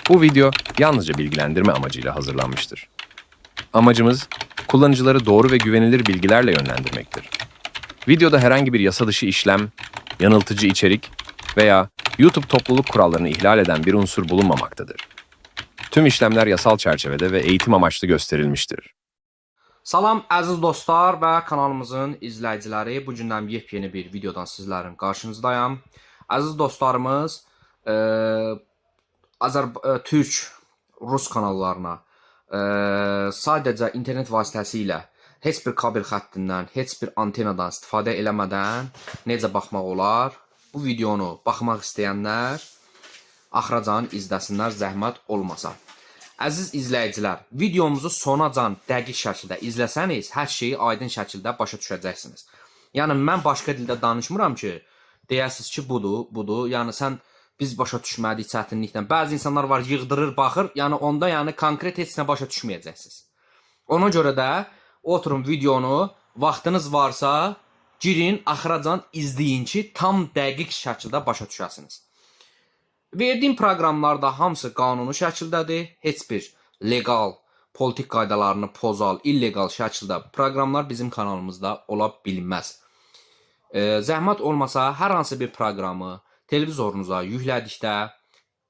Bu video yalnızca bilgilendirme amacıyla hazırlanmıştır. Amacımız, kullanıcıları doğru ve güvenilir bilgilerle yönlendirmektir. Videoda herhangi bir yasa dışı işlem, yanıltıcı içerik veya YouTube topluluk kurallarını ihlal eden bir unsur bulunmamaktadır. Tüm işlemler yasal çerçevede ve eğitim amaçlı gösterilmiştir. Salam əziz dostlar və kanalımızın izləyiciləri. Bu gündən yepyeni bir videodan sizlərin qarşınızdayım. Əziz dostlarımız, Türk, Rus kanallarına sadəcə internet vasitəsilə heç bir kabel xəttindən, heç bir antenadan istifadə eləmədən necə baxmaq olar? Bu videonu baxmaq istəyənlər axıracan izləsinlər, zəhmət olmasa. Əziz izləyicilər, videomuzu sonacan dəqiq şəkildə izləsəniz, hər şeyi aydın şəkildə başa düşəcəksiniz. Yəni, mən başqa dildə danışmıram ki, deyəsiniz ki, budur. Yəni, biz başa düşmədik çətinliklə. Bəzi insanlar var, yığdırır, baxır. Yəni, onda konkret heç nə başa düşməyəcəksiniz. Ona görə də oturun videonu, vaxtınız varsa, girin, axıracan izləyin ki, tam dəqiq şəkildə başa düşəsiniz. Verdiyim proqramlarda hamısı qanuni şəkildədir. Heç bir legal, politik qaydalarını pozal, illegal şəkildə proqramlar bizim kanalımızda ola bilməz. Zəhmət olmasa, hər hansı bir proqramı televizorunuza yüklədikdə,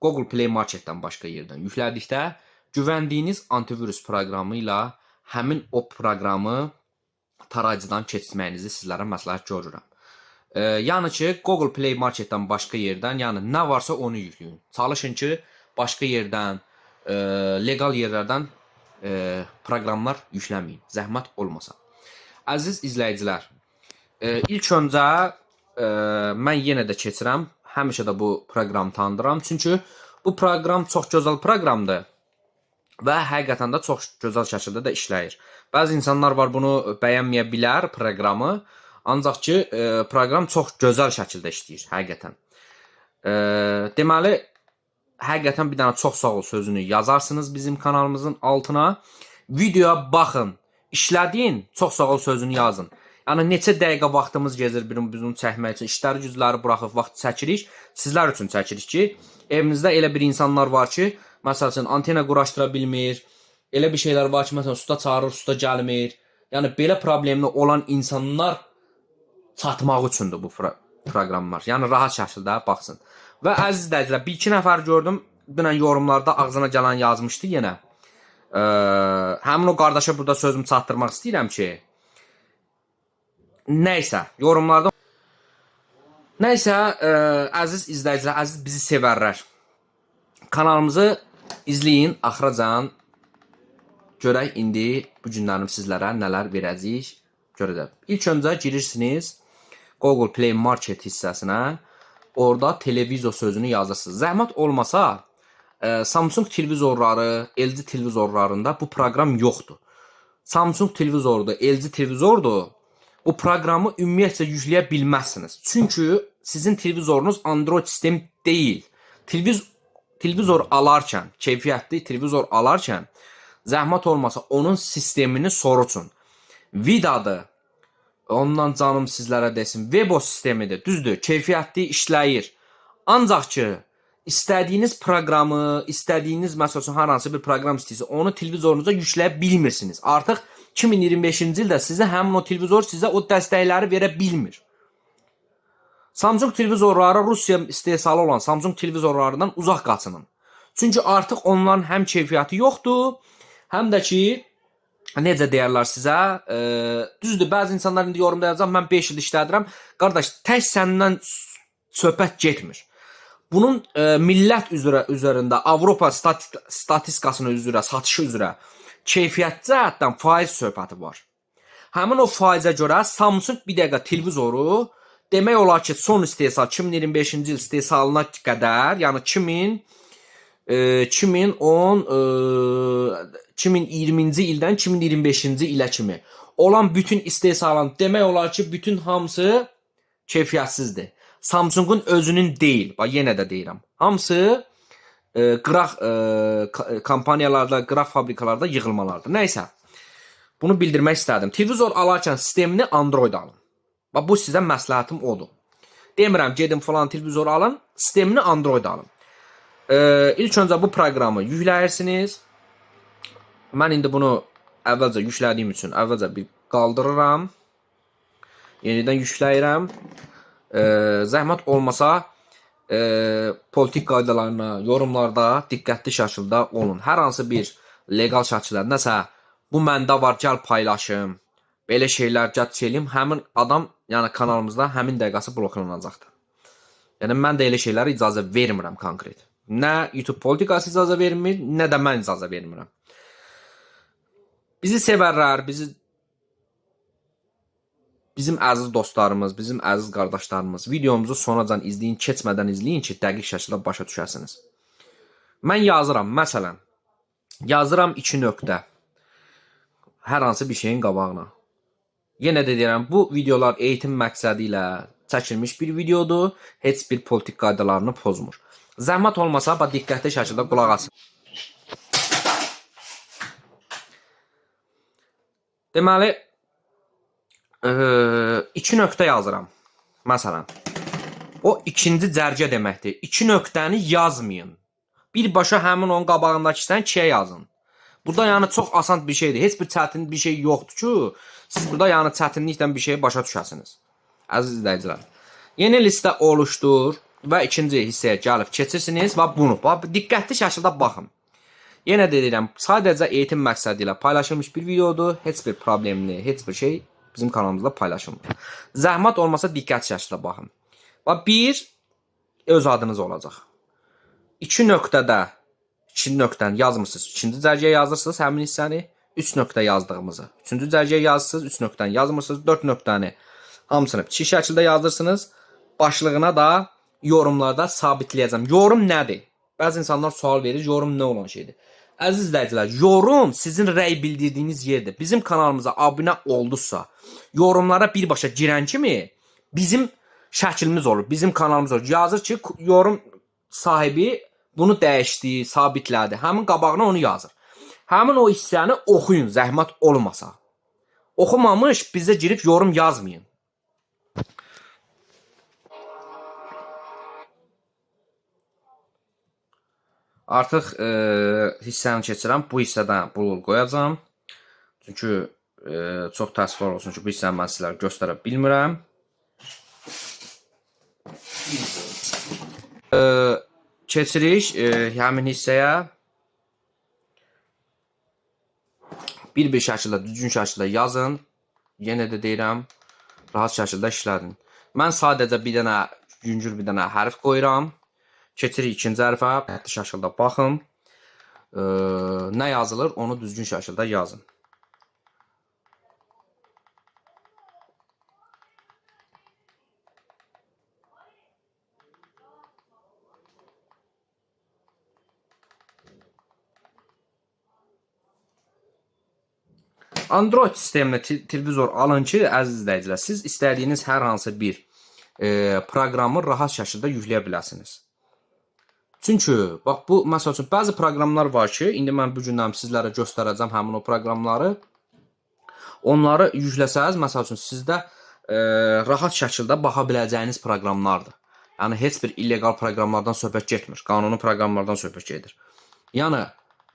Google Play Marketdən başqa yerdən yüklədikdə, güvəndiyiniz antivirus proqramı ilə həmin o proqramı tarayıcıdan keçirməyinizi sizlərə məsləhət görürəm. Yəni ki, Google Play Marketdən başqa yerdən, yəni nə varsa onu yükləyin. Çalışın ki, başqa yerdən, legal yerlərdən proqramlar yükləməyin, zəhmət olmasa. Əziz izləyicilər, ilk öncə mən yenə də keçirəm, həmişə də bu proqramı tanıdıram. Çünki bu proqram çox gözəl proqramdır və həqiqətən də çox gözəl şəkildə də işləyir. Bəzi insanlar var, bunu bəyənməyə bilər proqramı. Ancaq ki, proqram çox gözəl şəkildə işləyir, həqiqətən. Deməli, həqiqətən bir dənə çox sağ ol sözünü yazarsınız bizim kanalımızın altına. Videoya baxın, işlədiyin, çox sağ ol sözünü yazın. Yəni, neçə dəqiqə vaxtımız gezir bunu çəkmək üçün, işləri gücləri buraxıb vaxt çəkirik. Sizlər üçün çəkirik ki, evinizdə elə bir insanlar var ki, məsəl üçün, antena quraşdıra bilmir, elə bir şeylər var ki, məsələn, usta çağırır, usta gəlmir. Yəni, belə problemli olan insanlar çatmaq üçündür bu proqramlar. Yəni, rahat şəkildə baxsın. Və əziz izləyicilər, bir-iki nəfər gördüm, dünən yorumlarda ağzına gələn yazmışdı yenə. Həmin o qardaşa burada sözümü çatdırmaq istəyirəm ki, nəysə, yorumlarda nəysə, əziz izləyicilər, əziz bizi sevərlər. Kanalımızı izləyin, axıracan görək indi bu günlərim sizlərə nələr verəcəyik, görəcək. İlk öncə girirsiniz Google Play Market hissəsinə, orada televizor sözünü yazırsınız. Zəhmət olmasa, Samsung televizorları, LG televizorlarında bu proqram yoxdur. Samsung televizordur, LG televizordur, bu proqramı ümumiyyətcə yükləyə bilməzsiniz. Çünki sizin televizorunuz Android sistem deyil. Televizor alarkən, keyfiyyətli televizor alarkən, zəhmət olmasa onun sistemini soruşun. Vidadır. Ondan canım sizlərə desin, Webo sistemidir, düzdür, keyfiyyətli işləyir. Ancaq ki, istədiyiniz proqramı, istədiyiniz, məsəl üçün, hər hansı bir proqram istəyirsə, onu televizorunuza yükləyə bilmirsiniz. Artıq 2025-ci ildə sizə həmin o televizor sizə o dəstəkləri verə bilmir. Samsung televizorları, Rusiya istehsalı olan Samsung televizorlarından uzaq qaçının. Çünki artıq onların həm keyfiyyəti yoxdur, həm də ki, necə deyərlər sizə, düzdür, bəzi insanlar indi yorumda yazacaq, mən 5 il işlədirəm. Qardaş, tək səndən söhbət getmir. Bunun millət üzərində, Avropa statistikasının üzrə, satışı üzrə keyfiyyət cəhətdən faiz söhbəti var. Həmin o faizə görə Samsung bir dəqiqə televizoru demək olar ki, son istehsal 2025-ci il istehsalına qədər, yəni 2020-ci ildən 2025-ci ilə kimi olan bütün istehsalın demək olar ki, bütün hamısı keyfiyyətsizdir. Samsungun özünün deyil, yenə də deyirəm. Hamısı qıraq kampaniyalarda, qıraq fabrikalarda yığılmalardır. Nəysə, bunu bildirmək istədim. Televizor alarkən sistemini Android alın. Bu sizə məsləhətim odur. Demirəm, gedin falan televizor alın, sistemini Android alın. İlk öncə bu proqramı yükləyirsiniz. Mən indi bunu əvvəlcə yüklədiyim üçün əvvəlcə bir qaldırıram. Yenidən yükləyirəm. Zəhmət olmasa politik qaydalarına, yorumlarda diqqətli şəkildə olun. Hər hansı bir legal şəkildə nəsə bu məndə var, gəl paylaşım, belə şeylər gəl çelim, həmin adam, yəni kanalımızda həmin dəqiqəsi bloklanacaqdır. Yəni mən də elə şeylərə icazə vermirəm konkret. Nə YouTube politikası icazə vermir, nə də mən icazə vermirəm. Bizi sevərlər, bizim əziz dostlarımız, bizim əziz qardaşlarımız videomuzu sonacan izləyin, keçmədən izləyin ki, dəqiq şəkildə başa düşəsiniz. Mən yazıram, məsələn, yazıram 2 nöqtə hər hansı bir şeyin qabağına. Yenə də deyirəm, bu videolar eğitim məqsədi ilə çəkilmiş bir videodur, heç bir politik qaydalarını pozmur. Zəhmət olmasa, diqqətli şəkildə qulaq asın. Deməli, 2 nöqtə yazıram. Məsələn, o ikinci cərgə deməkdir. 2 nöqtəni yazmayın. Birbaşa həmin onun qabağındakı ikiyə yazın. Burada yəni çox asan bir şeydir. Heç bir çətin bir şey yoxdur ki, siz burada yəni çətinliklə bir şeyi başa düşəsiniz. Əziz izləyicilər, yeni listə oluşdur və ikinci hissəyə gəlib keçirsiniz və bunu diqqətli şəkildə baxın. Yenə də deyirəm, sadəcə eğitim məqsədi ilə paylaşılmış bir videodur. Heç bir problemli, heç bir şey bizim kanalımızda paylaşılmır. Zəhmət olmasa diqqətli şəkildə baxın. Və bir öz adınız olacaq. 2 nöqtədə 2 nöqtəni yazmırsınız. 2-ci cərgəyə yazırsınız həmin hissəni. 3 nöqtə yazdığımızı. 3-cü cərgəyə yazırsınız. 3 nöqtəni yazmırsınız. 4 nöqtəni hamısını kiçik şəkildə yazdırsınız. Başlığına da yorumlarda sabitləyəcəm. Yorum nədir? Bəzi insanlar sual verir, yorum nə olan şeydir? Əziz izləyicilər, yorum sizin rəy bildirdiyiniz yerdir. Bizim kanalımıza abunə oldusa, yorumlara birbaşa girən kimi bizim şəklimiz olur, bizim kanalımız olur. Yazır ki, yorum sahibi bunu dəyişdi, sabitlədi. Həmin qabağına onu yazır. Həmin o hissəni oxuyun, zəhmət olmasa. Oxumamış bizə girib yorum yazmayın. Artıq hissəni keçirəm. Bu hissədən blur qoyacam. Çünki çox təəssüflər olsun ki, bu hissəni mən sizlərə göstərə bilmirəm. Keçirik həmin hissəyə. Bir şəkildə, düzgün şəkildə yazın. Yenə də deyirəm, rahat şəkildə işlədin. Mən sadəcə bir dənə, yüngül bir dənə hərf qoyuram. Keçirik ikinci hərfə, diqqətli şəkildə baxın. Nə yazılır, onu düzgün şəkildə yazın. Android sisteminə televizor alın ki, əziz izləyicilər, siz istədiyiniz hər hansı bir proqramı rahat şəkildə yükləyə biləsiniz. Çünki, bax, bu, məsəl üçün, bəzi proqramlar var ki, indi mən bugündən sizlərə göstərəcəm həmin o proqramları. Onları yükləsəniz, məsəl üçün, sizdə rahat şəkildə baxa biləcəyiniz proqramlardır. Yəni, heç bir illegal proqramlardan söhbət getmir, qanuni proqramlardan söhbət gedir. Yəni,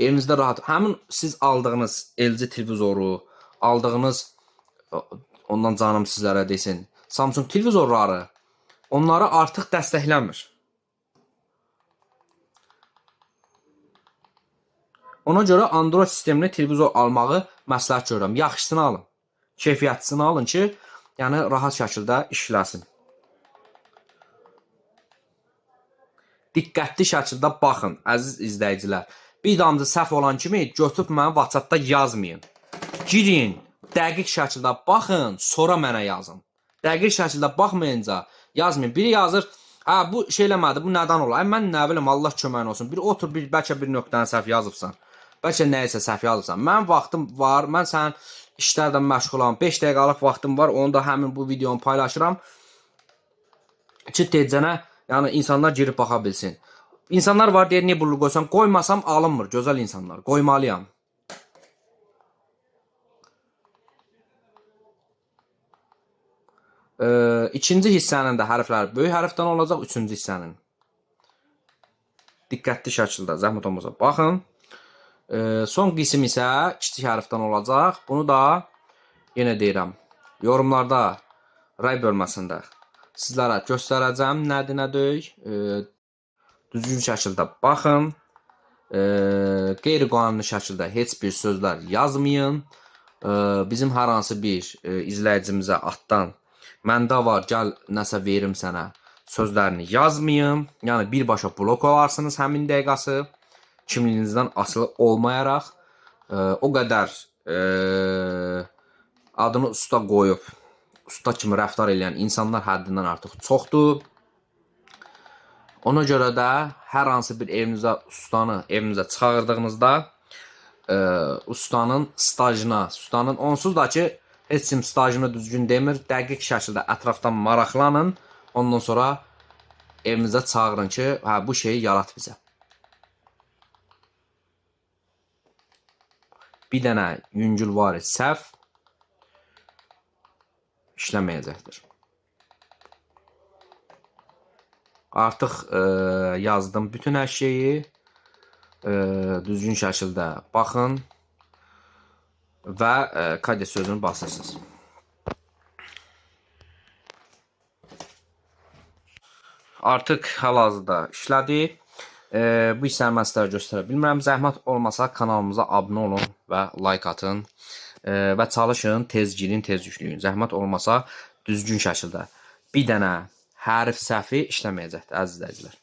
evinizdə rahat, həmin siz aldığınız LG televizoru, aldığınız, ondan canım sizlərə desin, Samsung televizorları, onları artıq dəstəkləmir. Ona görə Android sisteminə televizor almağı məsləhət görürəm. Yaxşısını alın, keyfiyyətlisini alın ki, yəni rahat şəkildə işləsin. Diqqətli şəkildə baxın, əziz izləyicilər. Bir damcı səhv olan kimi götürüb mənə WhatsApp-da yazmayın. Girin, dəqiq şəkildə baxın, sonra mənə yazın. Dəqiq şəkildə baxmayınca yazmayın. Biri yazır, hə, bu şey eləmədi, bu nədən olar? Mən nə bilim, Allah köməyin olsun. Bir otur, bəlkə bir nöqtəni səhv yazıbsan. Bəlkə nəyisə səhv yazıbsan. Mənim vaxtım var, mən sənin işlərdən məşğulam. 5 dəqiqəlik vaxtım var, onu da həmin bu videonu paylaşıram. Ki, tezcənə, yəni insanlar girib baxa bilsin. İnsanlar var, deyir, niyə bunu qoysam? Qoymasam alınmır, gözəl insanlar. Qoymalıyam. İkinci hissənin də hərfləri böyük hərfdən olacaq, üçüncü hissənin. diqqətli şəkildə zəhmət olmasa baxın. Son qism isə kiçik hərfdən olacaq. Bunu da yenə deyirəm, yorumlarda ray bölməsində sizlərə göstərəcəm nədir, nə deyil. Düzgün şəkildə baxın. Qeyri-qanuni şəkildə heç bir sözlər yazmayın. Bizim hər hansı bir izləyicimizə altdan məndə var, gəl nəsə verim sənə sözlərini yazmayın. Yəni birbaşa blok olarsınız həmin dəqiqəsi. Kimliyinizdən asılı olmayaraq o qədər adını usta qoyub, usta kimi rəftar edən insanlar həddindən artıq çoxdur. Ona görə də hər hansı bir ustanı evinizə çağırdığınızda ustanın stajına, ustanın onsuz da ki heç kim stajını düzgün demir, dəqiq şəkildə ətrafdan maraqlanın. Ondan sonra evinizə çağırın ki, hə bu şeyi yarat bizə. Bir dənə yüngül var səhv işləməyəcəkdir. Artıq yazdım bütün hər şeyi. Düzgün şəkildə baxın və KD sözünü basırsınız. Artıq hal-hazırda işlədi. Bu hissəni mən sizlərə göstərə bilmirəm. Zəhmət olmasa kanalımıza abunə olun və like atın. Və çalışın, tez girin, tez yükləyin. Zəhmət olmasa düzgün şəkildə bir dənə hərf səhvi işləməyəcəkdir, əziz izləyicilər.